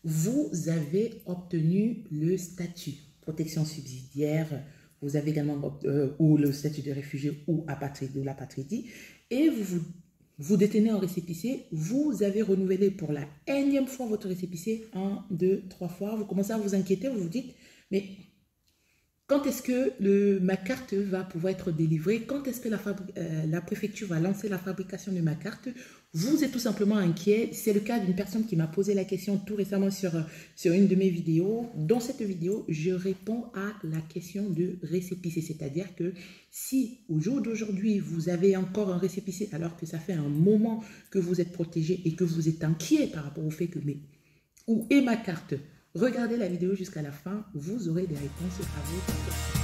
vous avez obtenu le statut protection subsidiaire, vous avez également ou le statut de réfugié ou apatride ou l'apatridie, et vous détenez un récépissé, vous avez renouvelé pour la énième fois votre récépissé, 1, 2, 3 fois, vous commencez à vous inquiéter, vous vous dites, mais quand est-ce que ma carte va pouvoir être délivrée? Quand est-ce que la préfecture va lancer la fabrication de ma carte? Vous êtes tout simplement inquiet. C'est le cas d'une personne qui m'a posé la question tout récemment sur une de mes vidéos. Dans cette vidéo, je réponds à la question de récépissé. C'est-à-dire que si au jour d'aujourd'hui, vous avez encore un récépissé alors que ça fait un moment que vous êtes protégé et que vous êtes inquiet par rapport au fait que où est ma carte? Regardez la vidéo jusqu'à la fin, vous aurez des réponses à vos questions.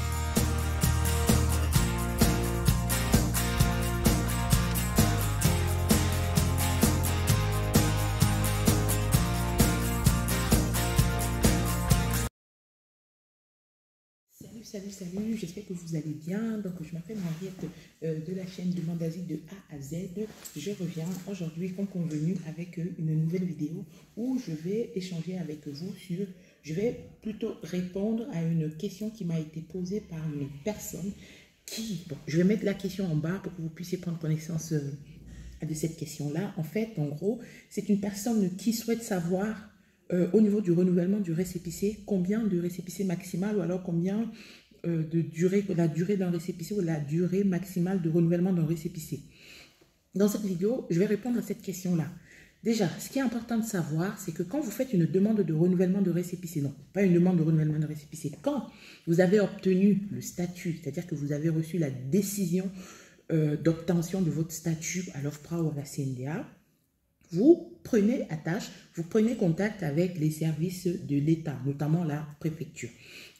Salut, j'espère que vous allez bien. Donc, je m'appelle Mariette de la chaîne Demande d'Asile de A à Z. Je reviens aujourd'hui, comme convenu, avec une nouvelle vidéo où je vais échanger avec vous sur... Je vais plutôt répondre à une question qui m'a été posée par une personne qui... Bon, je vais mettre la question en bas pour que vous puissiez prendre connaissance de cette question-là. En fait, en gros, c'est une personne qui souhaite savoir... au niveau du renouvellement du récépissé, combien de récépissé maximal ou alors combien la durée d'un récépissé ou la durée maximale de renouvellement d'un récépissé. Dans cette vidéo, je vais répondre à cette question-là. Déjà, ce qui est important de savoir, c'est que quand vous faites une demande de renouvellement de récépissé, non, pas une demande de renouvellement de récépissé, quand vous avez obtenu le statut, c'est-à-dire que vous avez reçu la décision d'obtention de votre statut à l'OFPRA ou à la CNDA, vous prenez contact avec les services de l'État, notamment la préfecture.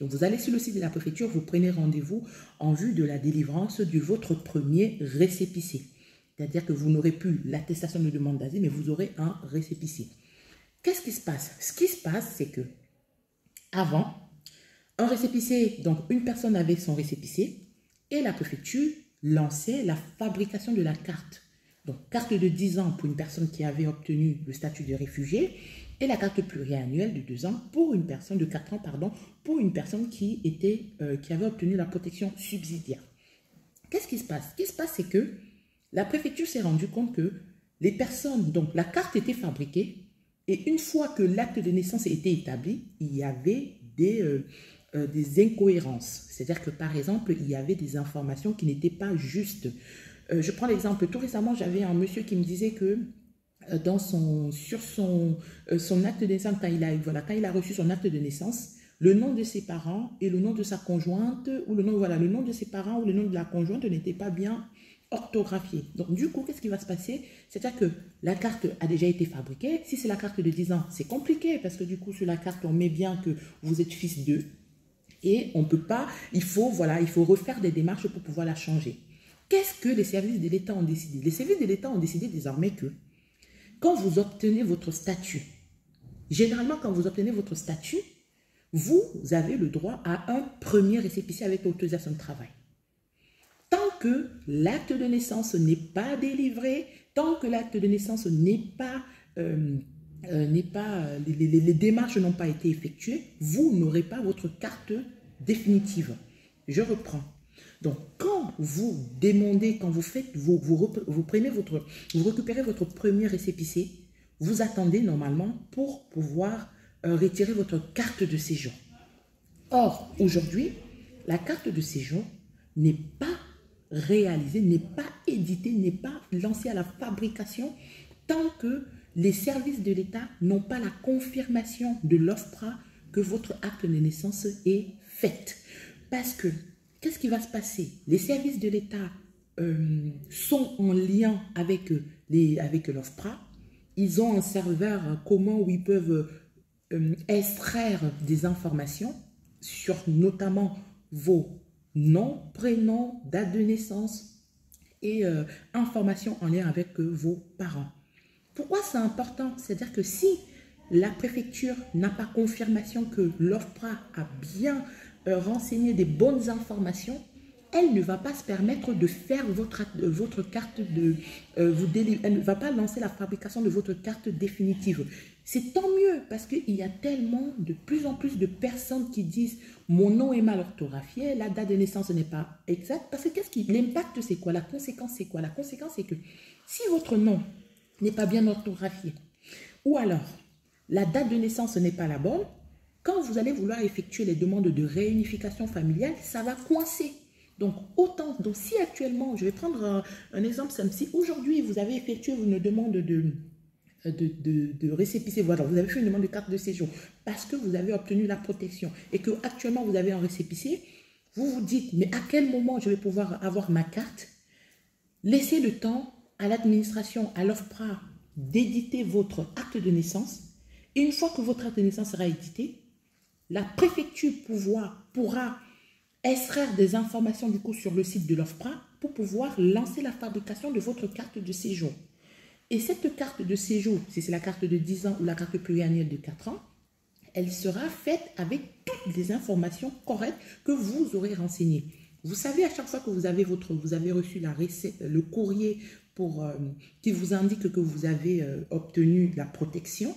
Donc, vous allez sur le site de la préfecture, vous prenez rendez-vous en vue de la délivrance de votre premier récépissé. C'est-à-dire que vous n'aurez plus l'attestation de demande d'asile, mais vous aurez un récépissé. Qu'est-ce qui se passe? Ce qui se passe, c'est que avant, un récépissé, donc une personne avait son récépissé et la préfecture lançait la fabrication de la carte. Donc, carte de 10 ans pour une personne qui avait obtenu le statut de réfugié et la carte pluriannuelle de 2 ans pour une personne de 4 ans, pardon, pour une personne qui avait obtenu la protection subsidiaire. Qu'est-ce qui se passe? Ce qui se passe, c'est que la préfecture s'est rendue compte que les personnes, donc la carte était fabriquée et une fois que l'acte de naissance était établi, il y avait des incohérences. C'est-à-dire que, par exemple, il y avait des informations qui n'étaient pas justes. Je prends l'exemple, tout récemment, j'avais un monsieur qui me disait que sur son acte de naissance, quand il a reçu son acte de naissance, le nom de ses parents et le nom de sa conjointe, ou le nom de ses parents ou le nom de la conjointe n'était pas bien orthographié. Donc, du coup, qu'est-ce qui va se passer? C'est-à-dire que la carte a déjà été fabriquée. Si c'est la carte de 10 ans, c'est compliqué parce que du coup, sur la carte, on met bien que vous êtes fils d'eux. Et on ne peut pas, il faut refaire des démarches pour pouvoir la changer. Qu'est-ce que les services de l'État ont décidé? Les services de l'État ont décidé désormais que quand vous obtenez votre statut, généralement quand vous obtenez votre statut, vous avez le droit à un premier récépissé avec l'autorisation de travail. Tant que l'acte de naissance n'est pas délivré, tant que l'acte de naissance n'est pas, les démarches n'ont pas été effectuées, vous n'aurez pas votre carte définitive. Je reprends. Donc, quand vous demandez, quand vous faites, vous récupérez votre premier récépissé, vous attendez normalement pour pouvoir retirer votre carte de séjour. Or, aujourd'hui, la carte de séjour n'est pas réalisée, n'est pas éditée, n'est pas lancée à la fabrication tant que les services de l'État n'ont pas la confirmation de l'OFPRA que votre acte de naissance est fait. Parce que qu'est-ce qui va se passer? Les services de l'État sont en lien avec l'OFPRA. Ils ont un serveur commun où ils peuvent extraire des informations sur notamment vos noms, prénoms, date de naissance et informations en lien avec vos parents. Pourquoi c'est important? C'est-à-dire que si la préfecture n'a pas confirmation que l'OFPRA a bien renseigné des bonnes informations, elle ne va pas se permettre de faire votre carte de... elle ne va pas lancer la fabrication de votre carte définitive. C'est tant mieux parce qu'il y a tellement de plus en plus de personnes qui disent mon nom est mal orthographié, la date de naissance n'est pas exacte. Parce que l'impact c'est quoi? La conséquence c'est quoi? La conséquence c'est que si votre nom n'est pas bien orthographié ou alors la date de naissance n'est pas la bonne, quand vous allez vouloir effectuer les demandes de réunification familiale, ça va coincer. Donc, si actuellement, je vais prendre un exemple simple, si aujourd'hui vous avez effectué une demande de récépissé, voilà, vous avez fait une demande de carte de séjour parce que vous avez obtenu la protection et que actuellement vous avez un récépissé, vous vous dites, mais à quel moment je vais pouvoir avoir ma carte? Laissez le temps à l'administration, à l'OFPRA d'éditer votre acte de naissance. Et une fois que votre acte de naissance sera édité, la préfecture pourra extraire des informations du coup sur le site de l'OFPRA pour pouvoir lancer la fabrication de votre carte de séjour. Et cette carte de séjour, si c'est la carte de 10 ans ou la carte pluriannuelle de 4 ans, elle sera faite avec toutes les informations correctes que vous aurez renseignées. Vous savez, à chaque fois que vous avez reçu le courrier qui vous indique que vous avez obtenu la protection,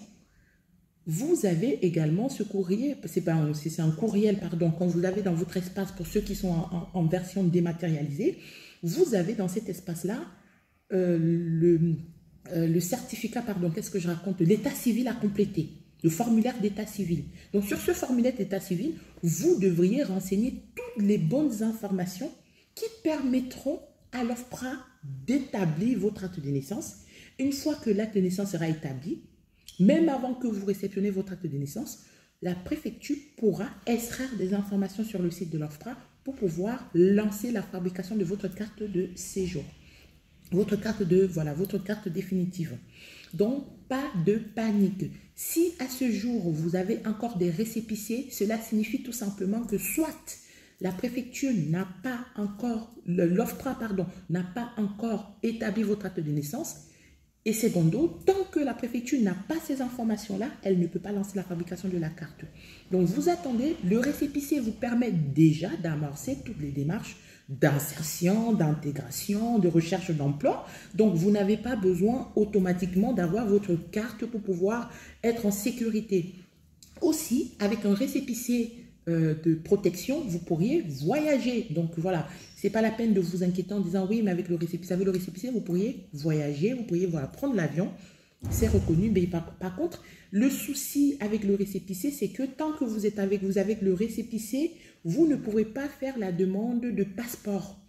vous avez également ce courrier, c'est un courriel, pardon, quand vous l'avez dans votre espace, pour ceux qui sont en version dématérialisée, vous avez dans cet espace-là le certificat, pardon, qu'est-ce que je raconte, l'état civil à compléter, le formulaire d'état civil. Donc sur ce formulaire d'état civil, vous devriez renseigner toutes les bonnes informations qui permettront à l'OFPRA d'établir votre acte de naissance. Une fois que l'acte de naissance sera établi, même avant que vous réceptionnez votre acte de naissance, la préfecture pourra extraire des informations sur le site de l'OFPRA pour pouvoir lancer la fabrication de votre carte de séjour. Votre carte définitive. Donc, pas de panique. Si à ce jour, vous avez encore des récépissés, cela signifie tout simplement que soit la préfecture n'a pas encore, l'OFPRA, pardon, n'a pas encore établi votre acte de naissance. Et secondo, tant que la préfecture n'a pas ces informations-là, elle ne peut pas lancer la fabrication de la carte. Donc, vous attendez, le récépissé vous permet déjà d'amorcer toutes les démarches d'insertion, d'intégration, de recherche d'emploi. Donc, vous n'avez pas besoin automatiquement d'avoir votre carte pour pouvoir être en sécurité. Aussi, avec un récépissé de protection, vous pourriez voyager. Donc, voilà, ce n'est pas la peine de vous inquiéter en disant, oui, mais avec le récépissé, vous pourriez voyager, vous pourriez prendre l'avion. C'est reconnu, mais par contre, le souci avec le récépissé, c'est que tant que vous êtes avec le récépissé, vous ne pourrez pas faire la demande de passeport.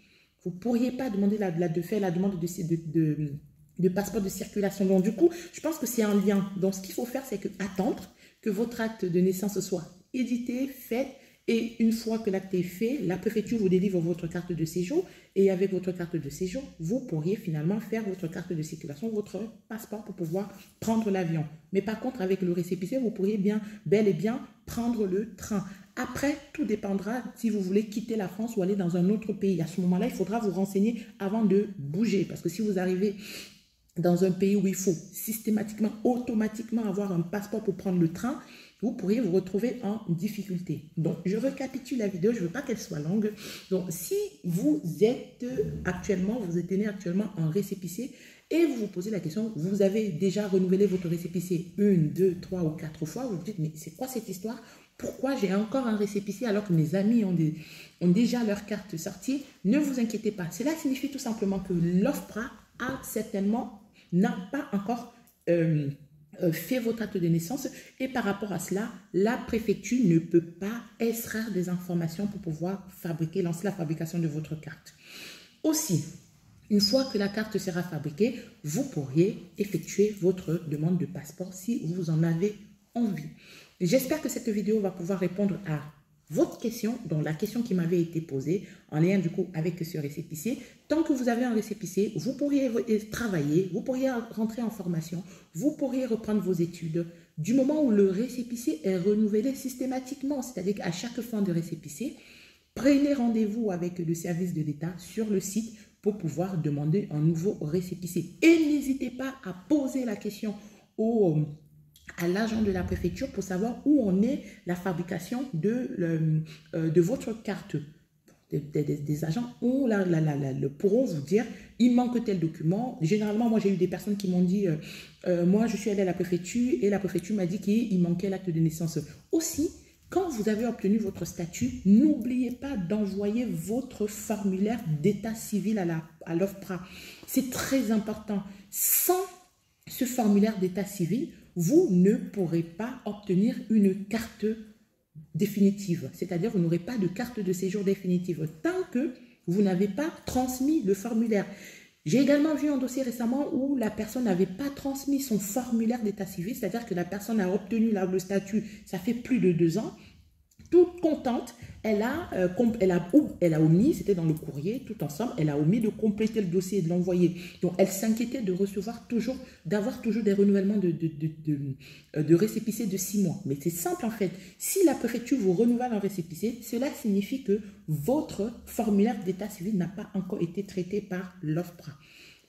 Vous ne pourriez pas demander de faire la demande de passeport de circulation. Donc, du coup, je pense que c'est un lien. Donc, ce qu'il faut faire, c'est attendre que votre acte de naissance soit édité, fait. Et une fois que l'acte est fait, la préfecture vous délivre votre carte de séjour. Et avec votre carte de séjour, vous pourriez finalement faire votre carte de circulation, votre passeport pour pouvoir prendre l'avion. Mais par contre, avec le récépissé, vous pourriez bel et bien prendre le train. Après, tout dépendra si vous voulez quitter la France ou aller dans un autre pays. À ce moment-là, il faudra vous renseigner avant de bouger. Parce que si vous arrivez dans un pays où il faut systématiquement, automatiquement avoir un passeport pour prendre le train, vous pourriez vous retrouver en difficulté. Donc, je récapitule la vidéo, je ne veux pas qu'elle soit longue. Donc, si vous détenez actuellement un récépissé et vous vous posez la question, vous avez déjà renouvelé votre récépissé 1, 2, 3 ou 4 fois, vous vous dites, mais c'est quoi cette histoire? Pourquoi j'ai encore un récépissé alors que mes amis ont déjà leur carte sortie? Ne vous inquiétez pas. Cela signifie tout simplement que l'OFPRA n'a pas encore fait votre acte de naissance et par rapport à cela, la préfecture ne peut pas extraire des informations pour pouvoir lancer la fabrication de votre carte. Aussi, une fois que la carte sera fabriquée, vous pourriez effectuer votre demande de passeport si vous en avez envie. J'espère que cette vidéo va pouvoir répondre à votre question, donc la question qui m'avait été posée en lien du coup avec ce récépissé. Tant que vous avez un récépissé, vous pourriez travailler, vous pourriez rentrer en formation, vous pourriez reprendre vos études du moment où le récépissé est renouvelé systématiquement, c'est-à-dire qu'à chaque fin de récépissé, prenez rendez-vous avec le service de l'État sur le site pour pouvoir demander un nouveau récépissé. Et n'hésitez pas à poser la question à l'agent de la préfecture pour savoir où en est la fabrication de votre carte. des agents où pourront vous dire, il manque tel document. Généralement, moi, j'ai eu des personnes qui m'ont dit, moi, je suis allée à la préfecture et la préfecture m'a dit qu'il manquait l'acte de naissance. Aussi, quand vous avez obtenu votre statut, n'oubliez pas d'envoyer votre formulaire d'état civil à l'OFPRA. C'est très important. Sans ce formulaire d'état civil, vous ne pourrez pas obtenir une carte définitive. C'est-à-dire, vous n'aurez pas de carte de séjour définitive tant que vous n'avez pas transmis le formulaire. J'ai également vu un dossier récemment où la personne n'avait pas transmis son formulaire d'état civil, c'est-à-dire que la personne a obtenu le statut, ça fait plus de 2 ans. Toute contente, elle a omis, c'était dans le courrier, tout ensemble, elle a omis de compléter le dossier et de l'envoyer. Donc, elle s'inquiétait de d'avoir toujours des renouvellements de récépissé de 6 mois. Mais c'est simple en fait. Si la préfecture vous renouvelle un récépissé, cela signifie que votre formulaire d'état civil n'a pas encore été traité par l'OFPRA.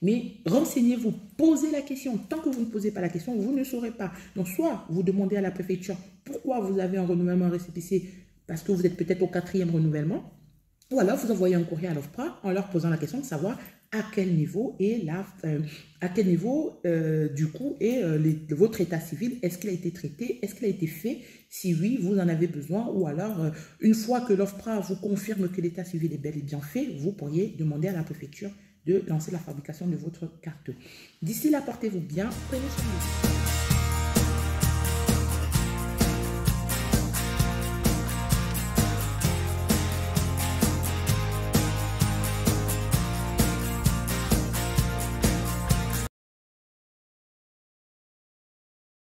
Mais renseignez-vous, posez la question. Tant que vous ne posez pas la question, vous ne saurez pas. Donc, soit vous demandez à la préfecture pourquoi vous avez un renouvellement récépissé, parce que vous êtes peut-être au 4e renouvellement, ou alors vous envoyez un courrier à l'OFPRA en leur posant la question de savoir à quel niveau est du coup est votre état civil. Est-ce qu'il a été traité? Est-ce qu'il a été fait? Si oui, vous en avez besoin. Ou alors, une fois que l'OFPRA vous confirme que l'état civil est bel et bien fait, vous pourriez demander à la préfecture de lancer la fabrication de votre carte. D'ici là, portez-vous bien, prenez soin de vous.